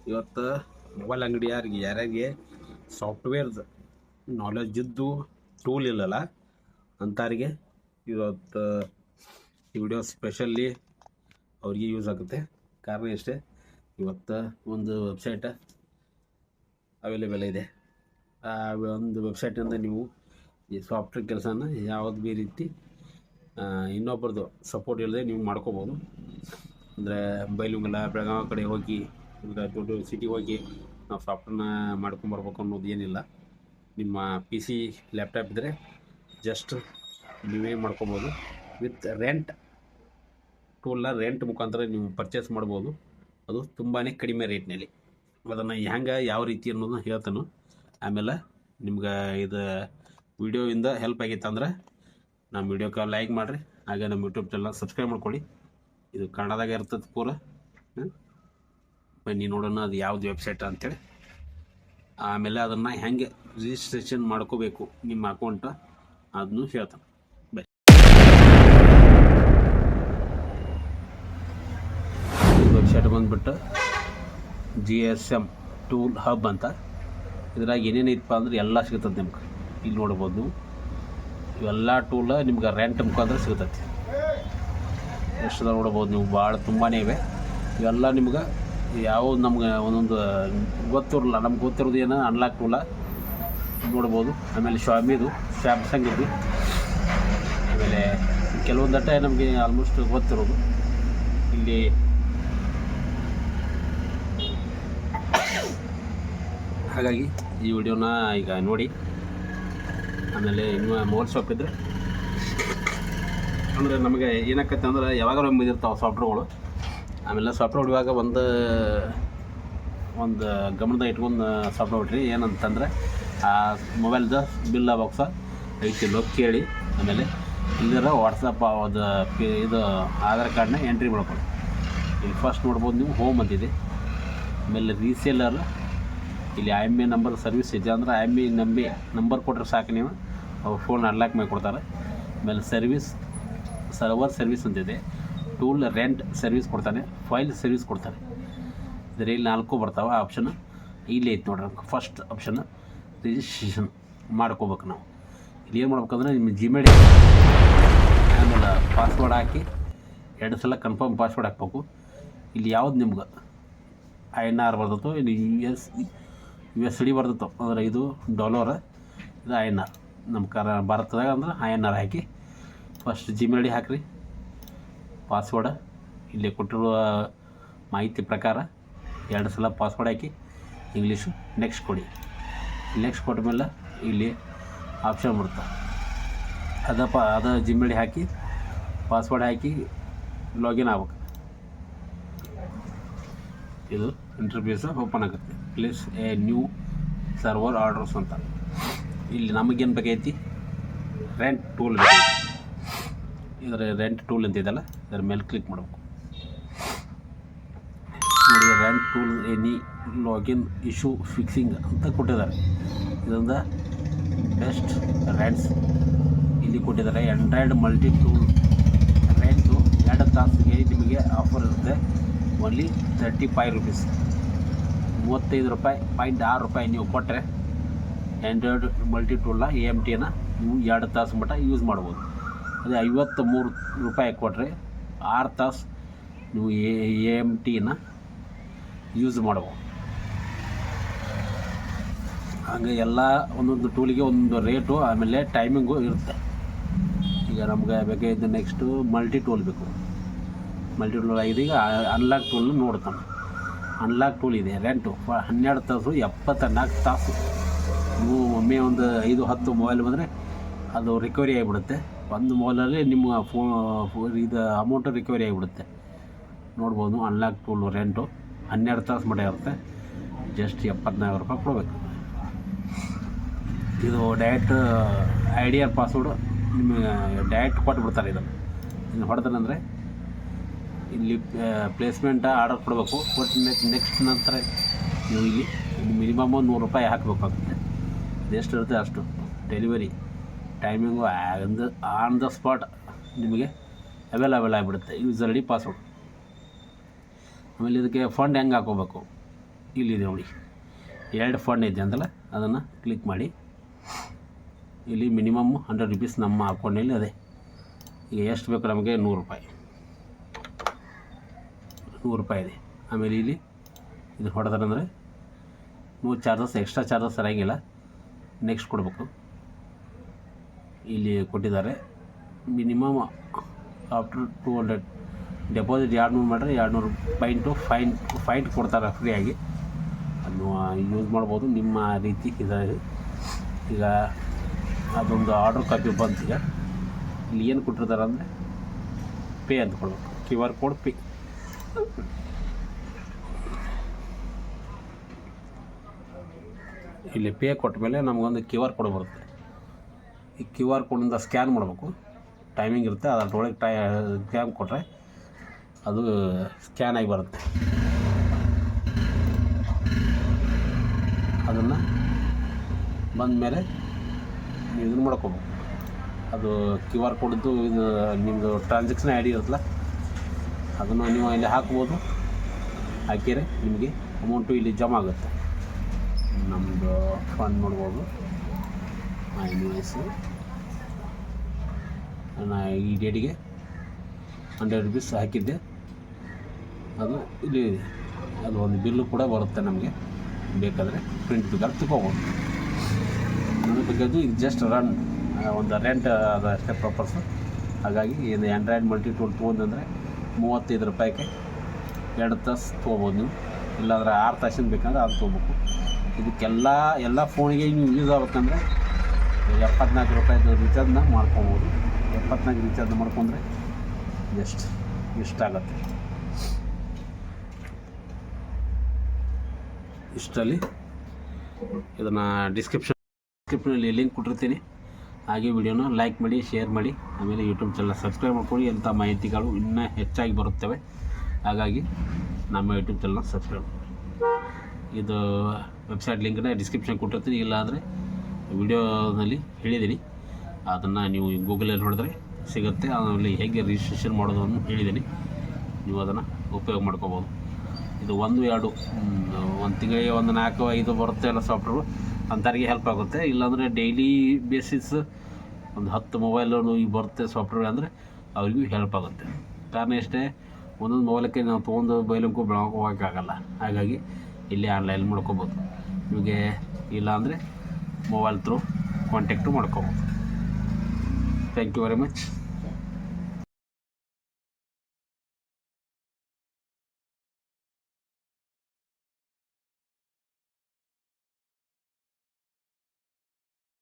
ಇವತ್ತು ಮೊಬೈಲ್ ಅಂಗಡಿಯಾರಿಗೆ ಯಾರ್ಯಾರಿಗೆ ಸಾಫ್ಟ್ವೇರ್ದು ನಾಲೆಜ್ ಇದ್ದು ಟೂಲ್ ಇಲ್ಲಲ್ಲ ಅಂಥವ್ರಿಗೆ ಇವತ್ತು ಈ ವಿಡಿಯೋ ಸ್ಪೆಷಲಿ ಅವ್ರಿಗೆ ಯೂಸ್ ಆಗುತ್ತೆ. ಕಾರಣ ಇಷ್ಟೇ, ಇವತ್ತು ಒಂದು ವೆಬ್ಸೈಟ್ ಅವೈಲೇಬಲ್ ಇದೆ. ಆ ಒಂದು ವೆಬ್ಸೈಟಿಂದ ನೀವು ಈ ಸಾಫ್ಟ್ವೇರ್ ಕೆಲಸನ ಯಾವ್ದು ಬಿ ರೀತಿ ಇನ್ನೊಬ್ಬರದು ಸಪೋರ್ಟ್ ಇಲ್ಲದೆ ನೀವು ಮಾಡ್ಕೋಬೋದು. ಅಂದರೆ ಬೈಲುಂಗಲ ಬೆಳಗಾವಿ ಕಡೆ ಹೋಗಿ ಇಲ್ಲ ದೊಡ್ಡ ಸಿಟಿ ಹೋಗಿ ನಾವು ಸಾಫ್ಟ್ವೇರ್ನ ಮಾಡ್ಕೊಂಬರ್ಬೇಕು ಅನ್ನೋದು ಏನಿಲ್ಲ. ನಿಮ್ಮ ಪಿ ಸಿ ಲ್ಯಾಪ್ಟಾಪ್ ಇದ್ದರೆ ಜಸ್ಟ್ ನೀವೇ ಮಾಡ್ಕೊಬೋದು. ವಿತ್ ರೆಂಟ್ ಟೂಲ್ನ ರೆಂಟ್ ಮುಖಾಂತರ ನೀವು ಪರ್ಚೇಸ್ ಮಾಡ್ಬೋದು. ಅದು ತುಂಬಾ ಕಡಿಮೆ ರೇಟ್ನಲ್ಲಿ. ಅದನ್ನು ಹೆಂಗೆ ಯಾವ ರೀತಿ ಅನ್ನೋದನ್ನ ಹೇಳ್ತಾನು. ಆಮೇಲೆ ನಿಮ್ಗೆ ಇದು ವಿಡಿಯೋಯಿಂದ ಹೆಲ್ಪ್ ಆಗೈತೆ ಅಂದ್ರೆ ನಮ್ಮ ವಿಡಿಯೋಕ್ಕೆ ಲೈಕ್ ಮಾಡಿರಿ, ಹಾಗೆ ನಮ್ಮ ಯೂಟ್ಯೂಬ್ ಚಾನಲ್ ಸಬ್ಸ್ಕ್ರೈಬ್ ಮಾಡ್ಕೊಳ್ಳಿ. ಇದು ಕನ್ನಡದಾಗ ಇರ್ತದೆ ಪೂರ. ಬನ್ನಿ ನೋಡೋಣ ಅದು ಯಾವ್ದು ವೆಬ್ಸೈಟ್ ಅಂತೇಳಿ. ಆಮೇಲೆ ಅದನ್ನು ಹೆಂಗೆ ರಿಜಿಸ್ಟ್ರೇಷನ್ ಮಾಡ್ಕೋಬೇಕು ನಿಮ್ಮ ಅಕೌಂಟ ಅದನ್ನು ಹೇಳ್ತಾನೆ. ವೆಬ್ಸೈಟ್ ಬಂದುಬಿಟ್ಟು GSM ಟೂಲ್ ಹಬ್ ಅಂತ. ಇದ್ರಾಗ ಏನೇನೈತಪ್ಪ ಅಂದ್ರೆ ಎಲ್ಲ ಸಿಗ್ತದೆ ನಿಮ್ಗೆ. ಇಲ್ಲಿ ನೋಡ್ಬೋದು ಇವೆಲ್ಲ ಟೂಲ ನಿಮ್ಗೆ ರೆಂಟ್ ಮುಖಾಂತರ ಸಿಗ್ತೈತಿ. ಎಷ್ಟದ ನೋಡ್ಬೋದು ನೀವು, ಭಾಳ ತುಂಬಾ ಇವೆ. ಇವೆಲ್ಲ ನಿಮ್ಗೆ ಯಾವುದು ನಮ್ಗೆ ಒಂದೊಂದು ಗೊತ್ತಿರಲ್ಲ. ನಮ್ಗೆ ಗೊತ್ತಿರೋದು ಏನೋ ಅನ್ಲಾಕ್ ಟೂಲ ನೋಡ್ಬೋದು. ಆಮೇಲೆ ಶಾಮಿದು, ಸ್ಯಾಮ್ಸಂಗ್ ಇದು, ಆಮೇಲೆ ಕೆಲವೊಂದಟ್ಟೆ ನಮಗೆ ಆಲ್ಮೋಸ್ಟ್ ಗೊತ್ತಿರೋದು. ಇಲ್ಲಿ ಹಾಗಾಗಿ ಈ ವಿಡಿಯೋನ ಈಗ ನೋಡಿ. ಆಮೇಲೆ ಇನ್ನು ಮೊಬೈಲ್ ಶಾಪ್ ಇದ್ದರೆ ಅಂದರೆ ನಮಗೆ ಏನಾಕೈತೆ ಅಂದ್ರೆ ಯಾವಾಗಾರು ಇರ್ತಾವೆ ಸಾಫ್ಟ್ವೇರ್ಗಳು. ಆಮೇಲೆ ಸಾಫ್ಟ್ವೇರ್ ಇವಾಗ ಒಂದು ಗಮನದಾಗ ಇಟ್ಕೊಂಡು ಸಾಫ್ಟ್ವೇರ್ ಬಿಟ್ರಿ. ಏನಂತಂದರೆ ಆ ಮೊಬೈಲ್ದು ಬಿಲ್ ಬಾಕ್ಸ ಐತಿಲ್ಲೋ ಕೇಳಿ, ಆಮೇಲೆ ಇಲ್ಲಿರೋ ವಾಟ್ಸಪ್ ಅದು ಇದು ಆಧಾರ್ ಕಾರ್ಡ್ನ ಎಂಟ್ರಿ ಮಾಡ್ಕೊಳ್ಳಿ. ಇಲ್ಲಿ ಫಸ್ಟ್ ನೋಡ್ಬೋದು ನೀವು ಹೋಮ್ ಅಂತಿದೆ. ಆಮೇಲೆ ರೀಸೇಲರ್ ಇಲ್ಲಿ IMEI ನಂಬರ್ ಸರ್ವಿಸ್ ಇದೆ. ಅಂದರೆ IMEI ನಂಬರ್ ಕೊಟ್ಟರೆ ಸಾಕು, ನೀವು ಅವ್ರು ಫೋನ್ ಅನ್ಲಾಕ್ ಮಾಡಿ ಕೊಡ್ತಾರೆ. ಆಮೇಲೆ ಸರ್ವರ್ ಸರ್ವಿಸ್ ಅಂತಿದೆ. ಟೂಲ್ ರೆಂಟ್ ಸರ್ವಿಸ್ ಕೊಡ್ತಾನೆ, ಫೈಲ್ ಸರ್ವಿಸ್ ಕೊಡ್ತಾನೆ. ಇದರಲ್ಲಿ 4 ಬರ್ತಾವೆ ಆಪ್ಷನ್. ಇಲ್ಲಿ ಐತೆ ನೋಡ್ರಿ ಫಸ್ಟ್ ಆಪ್ಷನ್ ರಿಜಿಸ್ಟ್ರೇಷನ್ ಮಾಡ್ಕೋಬೇಕು. ನಾವು ಇಲ್ಲಿ ಏನು ಮಾಡ್ಬೇಕಂದ್ರೆ ನಿಮ್ಮ ಜಿಮೇಲ್ ಆಮೇಲೆ ಪಾಸ್ವರ್ಡ್ ಹಾಕಿ 2 ಸಲ ಕನ್ಫರ್ಮ್ ಪಾಸ್ವರ್ಡ್ ಹಾಕ್ಬೇಕು. ಇಲ್ಲಿ ಯಾವ್ದು ನಿಮ್ಗೆ INR ಬರ್ತೈತೋ, ಇಲ್ಲಿ USD ಬರ್ತೈತೋ ಅಂದರೆ ಇದು ಡಾಲರ್, ಇದು INR. ನಮ್ಮ ಭಾರತದಾಗ ಅಂದ್ರೆ INR ಹಾಕಿ ಫಸ್ಟ್ ಜಿಮೇಲ್ ID ಹಾಕಿರಿ. ಪಾಸ್ವರ್ಡ್ ಇಲ್ಲಿ ಕೊಟ್ಟಿರುವ ಮಾಹಿತಿ ಪ್ರಕಾರ 2 ಸಲ ಪಾಸ್ವರ್ಡ್ ಹಾಕಿ ಇಂಗ್ಲೀಷು ನೆಕ್ಸ್ಟ್ ಕೊಡಿ. ನೆಕ್ಸ್ಟ್ ಕೊಟ್ಟ ಮೇಲೆ ಇಲ್ಲಿ ಆಪ್ಷನ್ ಬರುತ್ತೆ. ಅದು ಜಿಮೇಲ್ ID ಹಾಕಿ ಪಾಸ್ವರ್ಡ್ ಹಾಕಿ ಲಾಗಿನ್ ಆಗ್ಬೇಕು. ಇದು ಇಂಟರ್ಫೇಸ್ ಓಪನ್ ಆಗುತ್ತೆ. Place A new server orders ಅಂತ. ಇಲ್ಲಿ ನಮಗೇನು ಬೇಕೈತಿ, ರೆಂಟ್ ಟೂಲ್ ಬೇಕೈತಿ. ಇದರ ರೆಂಟ್ ಟೂಲ್ ಅಂತಿದೆಯಲ್ಲ, ಇದರ ಮೇಲೆ ಕ್ಲಿಕ್ ಮಾಡಬೇಕು. ನೋಡಿ, rent tool any login issue fixing ಅಂತ ಕೊಟ್ಟಿದ್ದಾರೆ. ಇದೊಂದು ಬೆಸ್ಟ್ ರೆಂಟ್ಸ್ ಇಲ್ಲಿ ಕೊಟ್ಟಿದ್ದಾರೆ. ಆಂಡ್ರಾಯ್ಡ್ ಮಲ್ಟಿ ಟೂಲ್ ರೆಂಟು 2 ತಾಸಿಗೆ ನಿಮಗೆ ಆಫರ್ ಇರುತ್ತೆ. ಓನ್ಲಿ 35 ರೂಪೀಸ್, 35 ರೂಪಾಯಿ .6 ನೀವು ಕೊಟ್ಟರೆ ಆ್ಯಂಡ್ರಾಯ್ಡ್ ಮಲ್ಟಿ ಟೂಲ್ನ AMTನ ನೀವು 2 ತಾಸು ಮಟ್ಟ ಯೂಸ್ ಮಾಡ್ಬೋದು. ಅದೇ 53 ರೂಪಾಯಿ ಕೊಟ್ಟರೆ 6 ತಾಸು ನೀವು AMTನ ಯೂಸ್ ಮಾಡ್ಬೋದು. ಹಾಗೆ ಎಲ್ಲ ಒಂದೊಂದು ಟೂಲಿಗೆ ಒಂದೊಂದು ರೇಟು ಆಮೇಲೆ ಟೈಮಿಂಗು ಇರುತ್ತೆ. ಈಗ ನಮ್ಗೆ ಬೇಕಾಗಿದ್ದು ನೆಕ್ಸ್ಟು ಮಲ್ಟಿ ಟೂಲ್ ಬೇಕು. ಮಲ್ಟಿ ಟೂಲ್ ಆಗಿದೆ. ಈಗ ಅನ್ಲಾಕ್ ಟೂಲ್ನ ನೋಡ್ತಾನೆ. ಅನ್ಲಾಕ್ ಟೂಲ್ ಇದೆ ರೆಂಟು 12 ತಾಸು 74 ತಾಸು. ನೀವು ಒಮ್ಮೆ ಒಂದು 5-10 ಮೊಬೈಲ್ ಬಂದರೆ ಅದು ರಿಕವರಿ ಆಗಿಬಿಡುತ್ತೆ. ಒಂದು ಮೊಬೈಲಲ್ಲಿ ನಿಮ್ಮ ಇದು ಅಮೌಂಟು ರಿಕವರಿ ಆಗಿಬಿಡುತ್ತೆ. ನೋಡ್ಬೋದು ಅನ್ಲಾಕ್ ಟೂಲ್ ರೆಂಟು 12 ತಾಸು ಮಟ್ಟ ಇರುತ್ತೆ. ಜಸ್ಟ್ 74 ರೂಪಾಯಿ ಕೊಡಬೇಕು. ಇದು ಡೈರೆಕ್ಟ್ ಐಡಿಯಾ ಪಾಸ್ವರ್ಡು ನಿಮಗೆ ಡೈರೆಕ್ಟ್ ಕೊಟ್ಬಿಡ್ತಾರೆ. ಇದನ್ನು ಹೊಡೆದನಂದರೆ ಇಲ್ಲಿ ಪ್ಲೇಸ್ಮೆಂಟ್ ಆರ್ಡರ್ ಕೊಡಬೇಕು. ಕೊಟ್ಟು ನೆಕ್ಸ್ಟ್ ನಂತರ ನೀವು ಇಲ್ಲಿ ಮಿನಿಮಮ್ 100 ರೂಪಾಯಿ ಹಾಕಬೇಕಾಗುತ್ತೆ. ಎಷ್ಟು ಇರುತ್ತೆ ಅಷ್ಟು. Delivery timing on the spot ನಿಮಗೆ ಅವೈಲೇಬಲ್ ಆಗಿಬಿಡುತ್ತೆ. User ID password. ಆಮೇಲೆ ಇದಕ್ಕೆ ಫಂಡ್ ಹೆಂಗೆ ಹಾಕೋಬೇಕು, ಇಲ್ಲಿದೆ ನೋಡಿ, 2 ಫಂಡ್ ಇದೆ ಅಂತಲ್ಲ, ಅದನ್ನು ಕ್ಲಿಕ್ ಮಾಡಿ. ಇಲ್ಲಿ ಮಿನಿಮಮ್ 100 ರೂಪೀಸ್ ನಮ್ಮ ಅಕೌಂಟಲ್ಲಿ ಅದೇ. ಈಗ ಎಷ್ಟು ಬೇಕು ನಮಗೆ? 100 ರೂಪಾಯಿ ಇದೆ. ಆಮೇಲೆ ಇಲ್ಲಿ ಇದು ಹೊಡೆದ್ರೆ ನೋ ಚಾರ್ಜಸ್, ಎಕ್ಸ್ಟ್ರಾ ಚಾರ್ಜಸ್ ಇರೋಂಗಿಲ್ಲ. ನೆಕ್ಸ್ಟ್ ಕೊಡಬೇಕು. ಇಲ್ಲಿ ಕೊಟ್ಟಿದ್ದಾರೆ ಮಿನಿಮಮ್ ಆಫ್ಟರ್ 200 ಡೆಪಾಸಿಟ್ 200 ಮಾಡಿದ್ರೆ 200 ಫೈನ್ ಕೊಡ್ತಾರೆ ಫ್ರೀಯಾಗಿ. ಅದನ್ನು ಯೂಸ್ ಮಾಡ್ಬೋದು ನಿಮ್ಮ ರೀತಿ. ಈಗ ಅದೊಂದು ಆರ್ಡ್ರ್ ಕಾಪಿ ಬಂತು. ಈಗ ಇಲ್ಲಿ ಏನು ಕೊಟ್ಟಿರ್ತಾರೆ ಅಂದರೆ ಪೇ ಅಂತ ಕೊಡಬೇಕು. QR code pay. ಇಲ್ಲಿ ಪೇ ಕೊಟ್ಟ ಮೇಲೆ ನಮಗೊಂದು QR ಕೋಡ್ ಬರುತ್ತೆ. ಈ QR ಕೋಡಿಂದ ಸ್ಕ್ಯಾನ್ ಮಾಡಬೇಕು. ಟೈಮಿಂಗ್ ಇರುತ್ತೆ, ಅದರೊಳಗೆ ಸ್ಕ್ಯಾನ್ ಕೊಟ್ಟರೆ ಅದು ಸ್ಕ್ಯಾನ್ ಆಗಿ ಬರುತ್ತೆ. ಅದನ್ನು ಬಂದ ಮೇಲೆ ನೀವು ಇದನ್ನು ಮಾಡ್ಕೋಬೇಕು. ಅದು QR ಕೋಡಿದ್ದು ಇದು ನಿಮ್ಮದು ಟ್ರಾನ್ಸಾಕ್ಷನ್ ID ಇರುತ್ತಲ್ಲ, ಅದನ್ನು ನೀವು ಇಲ್ಲಿ ಹಾಕ್ಬೋದು. ಹಾಕಿದರೆ ನಿಮಗೆ ಅಮೌಂಟು ಇಲ್ಲಿ ಜಮಾ ಆಗುತ್ತೆ. ನಮ್ಮದು ಫಂಡ್ ನೋಡ್ಬೋದು. ನಾನು ಈ ಡೇಟಿಗೆ 100 ರೂಪೀಸ್ ಹಾಕಿದ್ದೆ. ಅದು ಇಲ್ಲಿ ಇದೆ. ಅದು ಒಂದು ಬಿಲ್ಲು ಕೂಡ ಬರುತ್ತೆ ನಮಗೆ. ಬೇಕಾದರೆ ಪ್ರಿಂಟ್ ಬೇಕಾದ್ರೆ ತಗೋಬೋದು. ನನಗೆ ಬೇಕಾದ್ದು ಇದು ಜಸ್ಟ್ ಒಂದು ರೆಂಟ್ ಅದು ಅಷ್ಟೇ ಪರ್ಪಸ್ಸು. ಹಾಗಾಗಿ ಇದು ಆ್ಯಂಡ್ರಾಯ್ಡ್ ಮಲ್ಟಿ ಟೂಲ್ ತೊಗೊಂಡ್ರೆ 35 ರೂಪಾಯಿಗೆ 2 ತಾಸು ತೊಗೋಬೋದು ನೀವು. ಇಲ್ಲಾಂದ್ರೆ 6 ತಾಸಿನ ಬೇಕಂದ್ರೆ ಅದು ತೊಗೋಬೇಕು. ಇದಕ್ಕೆಲ್ಲ ಫೋನಿಗೆ ನೀವು ಯೂಸ್ ಆಗ್ಬೇಕಂದ್ರೆ 74 ರೂಪಾಯಿದು ರೀಚಾರ್ಜ್ನ ಮಾಡ್ಕೊಬೋದು. 74 ರೀಚಾರ್ಜ್ ಮಾಡ್ಕೊಂಡ್ರೆ ಜಸ್ಟ್ ಇಷ್ಟಾಗತ್ತೆ. ಇಷ್ಟರಲ್ಲಿ ಇದನ್ನು ಡಿಸ್ಕ್ರಿಪ್ಷನಲ್ಲಿ ಲಿಂಕ್ ಕೊಟ್ಟಿರ್ತೀನಿ. ಹಾಗೆ ವಿಡಿಯೋನ ಲೈಕ್ ಮಾಡಿ, ಶೇರ್ ಮಾಡಿ. ಆಮೇಲೆ ಯೂಟ್ಯೂಬ್ ಚಾನಲ್ ಸಬ್ಸ್ಕ್ರೈಬ್ ಮಾಡ್ಕೊಳ್ಳಿ. ಅಂಥ ಮಾಹಿತಿಗಳು ಇನ್ನೂ ಹೆಚ್ಚಾಗಿ ಬರುತ್ತವೆ. ಹಾಗಾಗಿ ನಮ್ಮ ಯೂಟ್ಯೂಬ್ ಚಾನಲ್ನ ಸಬ್ಸ್ಕ್ರೈಬ್ ಮಾಡಿ. ಇದು ವೆಬ್ಸೈಟ್ ಲಿಂಕ್ನ ಡಿಸ್ಕ್ರಿಪ್ಷನ್ ಕೊಟ್ಟಿರ್ತೀನಿ. ಇಲ್ಲಾಂದರೆ ವಿಡಿಯೋನಲ್ಲಿ ಹೇಳಿದ್ದೀನಿ, ಅದನ್ನು ನೀವು ಗೂಗಲಲ್ಲಿ ನೋಡಿದ್ರೆ ಸಿಗುತ್ತೆ. ಅದರಲ್ಲಿ ಹೇಗೆ ರಿಜಿಸ್ಟ್ರೇಷನ್ ಮಾಡೋದು ಅಂತ ಹೇಳಿದ್ದೀನಿ. ನೀವು ಅದನ್ನು ಉಪಯೋಗ ಮಾಡ್ಕೋಬೋದು. ಇದು 1-2 ಒಂದು ತಿಂಗಳಿಗೆ 4-5 ಬರುತ್ತೆ ಎಲ್ಲ ಸಾಫ್ಟ್ವೇರು. ಅಂಥವ್ರಿಗೆ ಹೆಲ್ಪ್ ಆಗುತ್ತೆ. ಇಲ್ಲಾಂದರೆ ಡೈಲಿ ಬೇಸಿಸ್ ಒಂದು 10 ಮೊಬೈಲು ಈಗ ಬರುತ್ತೆ ಸಾಫ್ಟ್ವೇರ್ ಅಂದರೆ ಅವ್ರಿಗೂ ಹೆಲ್ಪ್ ಆಗುತ್ತೆ. ಕಾರಣ ಎಷ್ಟೇ, ಒಂದೊಂದು ಮೊಬೈಲಕ್ಕೆ ನಾವು ತೊಗೊಂಡು ಮೊಬೈಲಕ್ಕೂ ಹೋಗೋಕ್ಕಾಗಲ್ಲ. ಹಾಗಾಗಿ ಇಲ್ಲಿ ಆನ್ಲೈನ್ ಮಾಡ್ಕೋಬೋದು. ನಿಮಗೆ ಇಲ್ಲಾಂದರೆ ಮೊಬೈಲ್ ಥ್ರೂ ಕಾಂಟ್ಯಾಕ್ಟು ಮಾಡ್ಕೋಬೋದು. Thank you very much.